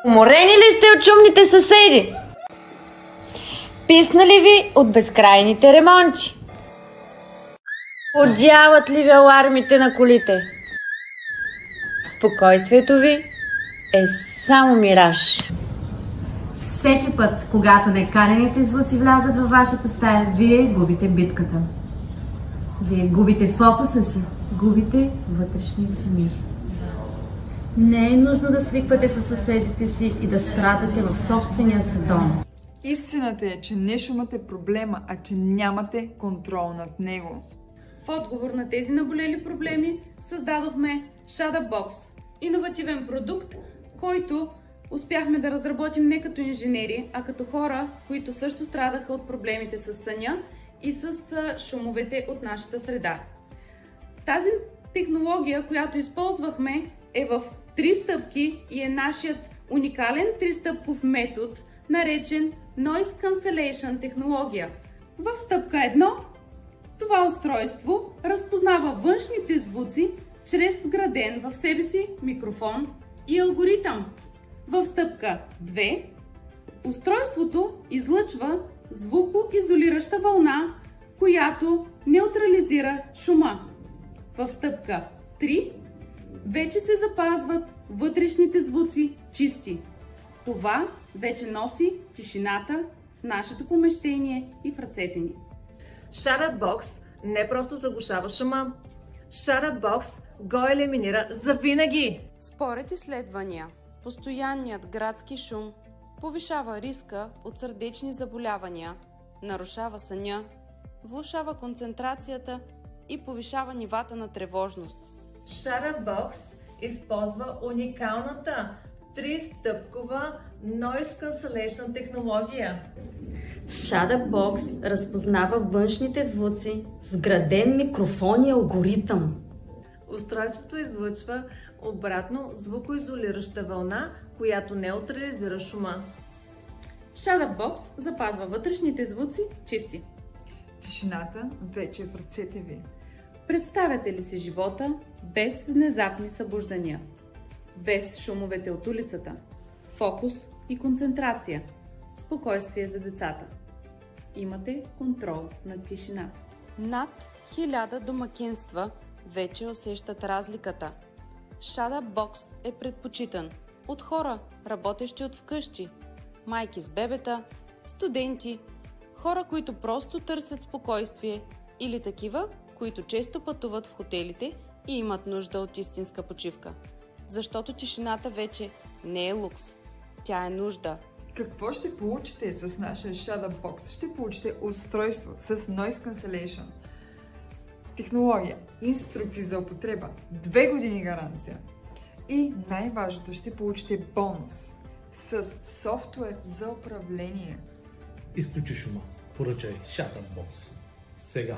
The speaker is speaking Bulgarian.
Уморени ли сте от шумните съседи? Писнали ви от безкрайните ремонти? Одяват ли ви алармите на колите? Спокойствието ви е само мираж. Всеки път, когато неканените звуци влязат във вашата стая, вие губите битката. Вие губите фокуса си, губите вътрешния си мир. Не е нужно да свиквате със съседите си и да страдате в собствения си дом. Истината е, че не шумът е проблема, а че нямате контрол над него. В отговор на тези наболели проблеми създадохме Shadowbox – иновативен продукт, който успяхме да разработим не като инженери, а като хора, които също страдаха от проблемите с съня и с шумовете от нашата среда. Тази технология, която използвахме, е в 3 стъпки и е нашият уникален 3-стъпков метод, наречен Noise Cancellation технология. В стъпка 1 това устройство разпознава външните звуци чрез вграден в себе си микрофон и алгоритъм. В стъпка 2 устройството излъчва звукоизолираща вълна, която неутрализира шума. В стъпка 3 вече се запазват вътрешните звуци чисти. Това вече носи тишината в нашето помещение и в ръцете ни. Shadowbox не просто заглушава шума. Shadowbox го елиминира завинаги. Според изследвания, постоянният градски шум повишава риска от сърдечни заболявания, нарушава съня, влошава концентрацията и повишава нивата на тревожност. Shadowbox използва уникалната 3-стъпкова Noise Cancellation технология. Shadowbox разпознава външните звуци с вграден микрофон и алгоритъм. Устройството излъчва обратно звукоизолираща вълна, която неутрализира шума. Shadowbox запазва вътрешните звуци чисти. Тишината вече е в ръцете ви. Представяте ли си живота без внезапни събуждания? Без шумовете от улицата? Фокус и концентрация. Спокойствие за децата. Имате контрол над тишината. Над 1000 домакинства вече усещат разликата. Shadowbox е предпочитан от хора, работещи от вкъщи, майки с бебета, студенти, хора, които просто търсят спокойствие или такива, които често пътуват в хотелите и имат нужда от истинска почивка. Защото тишината вече не е лукс, тя е нужда. Какво ще получите с нашия Shadowbox? Ще получите устройство с Noise Cancellation, технология, инструкции за употреба, 2 години гаранция и най-важното, ще получите бонус с софтуер за управление. Изключи шума. Поръчай Shadowbox сега.